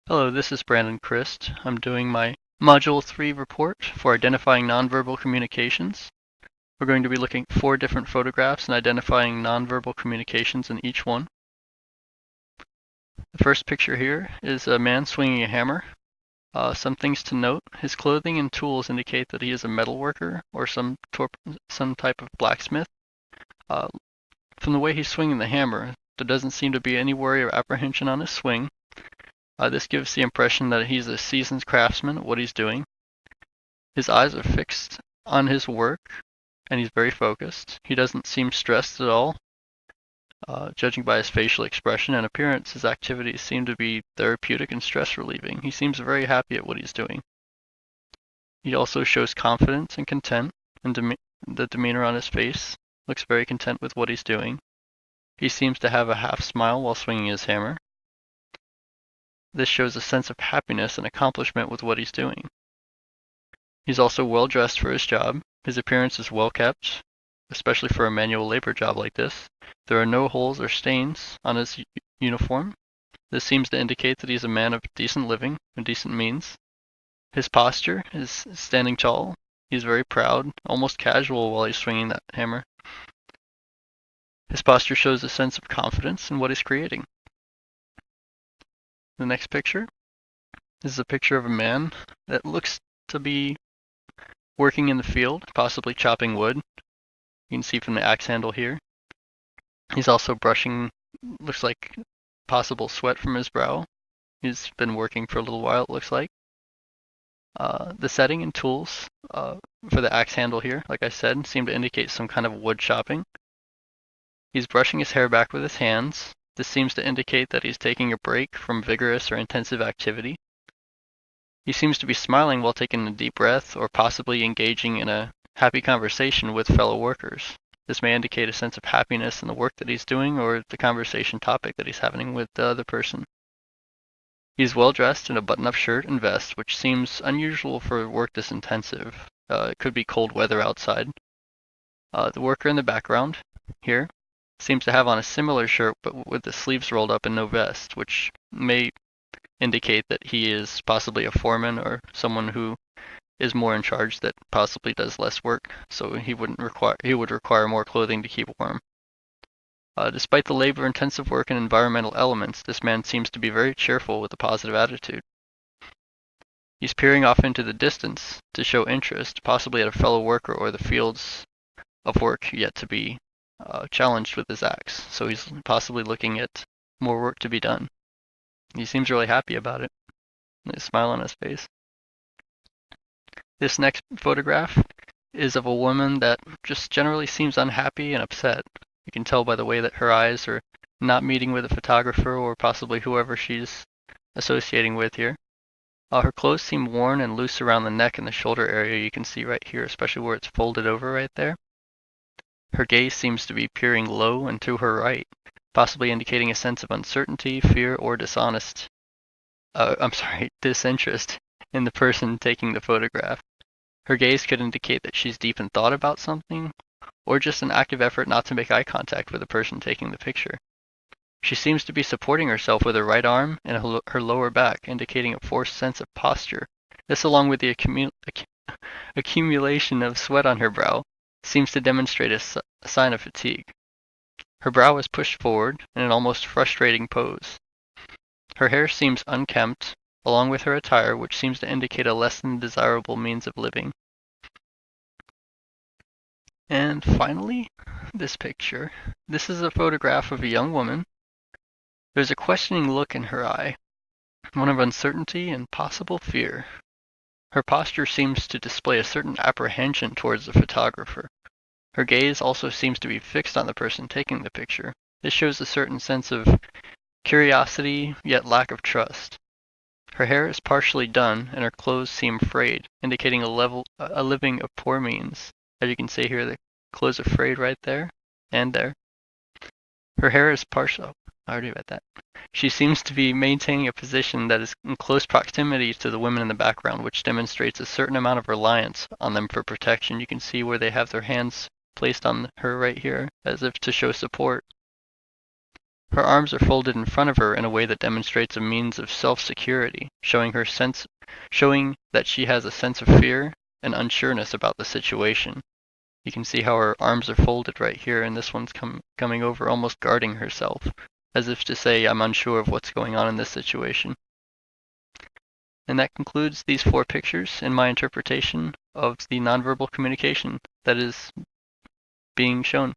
Hello, this is Brandon Christ. I'm doing my Module 3 report for identifying nonverbal communications. We're going to be looking at 4 different photographs and identifying nonverbal communications in each one. The first picture here is a man swinging a hammer. Some things to note: his clothing and tools indicate that he is a metal worker or some type of blacksmith. From the way he's swinging the hammer, there doesn't seem to be any worry or apprehension on his swing. This gives the impression that he's a seasoned craftsman at what he's doing. His eyes are fixed on his work, and he's very focused. He doesn't seem stressed at all. Judging by his facial expression and appearance, his activities seem to be therapeutic and stress relieving. He seems very happy at what he's doing. He also shows confidence and content, and the demeanor on his face looks very content with what he's doing. He seems to have a half smile while swinging his hammer. This shows a sense of happiness and accomplishment with what he's doing. He's also well dressed for his job. His appearance is well kept, especially for a manual labor job like this. There are no holes or stains on his uniform. This seems to indicate that he's a man of decent living and decent means. His posture is standing tall. He's very proud, almost casual while he's swinging that hammer. His posture shows a sense of confidence in what he's creating. The next picture is a picture of a man that looks to be working in the field, possibly chopping wood. You can see from the axe handle here. He's also brushing, looks like possible sweat from his brow. He's been working for a little while, it looks like. The setting and tools for the axe handle here, like I said, seem to indicate some kind of wood chopping. He's brushing his hair back with his hands. This seems to indicate that he's taking a break from vigorous or intensive activity. He seems to be smiling while taking a deep breath or possibly engaging in a happy conversation with fellow workers. This may indicate a sense of happiness in the work that he's doing or the conversation topic that he's having with the other person. He's well dressed in a button-up shirt and vest, which seems unusual for work this intensive. It could be cold weather outside. The worker in the background here seems to have on a similar shirt but with the sleeves rolled up and no vest, which may indicate that he is possibly a foreman or someone who is more in charge that possibly does less work, so he would require more clothing to keep warm. Despite the labor-intensive work and environmental elements, this man seems to be very cheerful with a positive attitude. He's peering off into the distance to show interest, possibly at a fellow worker or the fields of work yet to be challenged with his axe, so he's possibly looking at more work to be done. He seems really happy about it. There's a smile on his face. This next photograph is of a woman that just generally seems unhappy and upset. You can tell by the way that her eyes are not meeting with a photographer or possibly whoever she's associating with here. Her clothes seem worn and loose around the neck and the shoulder area. You can see right here, especially where it's folded over right there. Her gaze seems to be peering low and to her right, possibly indicating a sense of uncertainty, fear, or disinterest in the person taking the photograph. Her gaze could indicate that she's deep in thought about something, or just an active effort not to make eye contact with the person taking the picture. She seems to be supporting herself with her right arm and her lower back, indicating a forced sense of posture. This, along with the accumulation of sweat on her brow, seems to demonstrate a sign of fatigue. Her brow is pushed forward in an almost frustrating pose. Her hair seems unkempt, along with her attire, which seems to indicate a less than desirable means of living. And finally, this picture. This is a photograph of a young woman. There's a questioning look in her eye, one of uncertainty and possible fear. Her posture seems to display a certain apprehension towards the photographer. Her gaze also seems to be fixed on the person taking the picture. This shows a certain sense of curiosity, yet lack of trust. Her hair is partially done, and her clothes seem frayed, indicating a living of poor means. As you can see here, the clothes are frayed right there and there. Her hair is partial. I already read that. She seems to be maintaining a position that is in close proximity to the women in the background, which demonstrates a certain amount of reliance on them for protection. You can see where they have their hands placed on her right here, as if to show support. Her arms are folded in front of her in a way that demonstrates a means of self-security, showing that she has a sense of fear and unsureness about the situation. You can see how her arms are folded right here, and this one's coming over, almost guarding herself, as if to say, I'm unsure of what's going on in this situation. And that concludes these 4 pictures in my interpretation of the nonverbal communication that is being shown.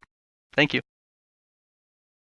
Thank you.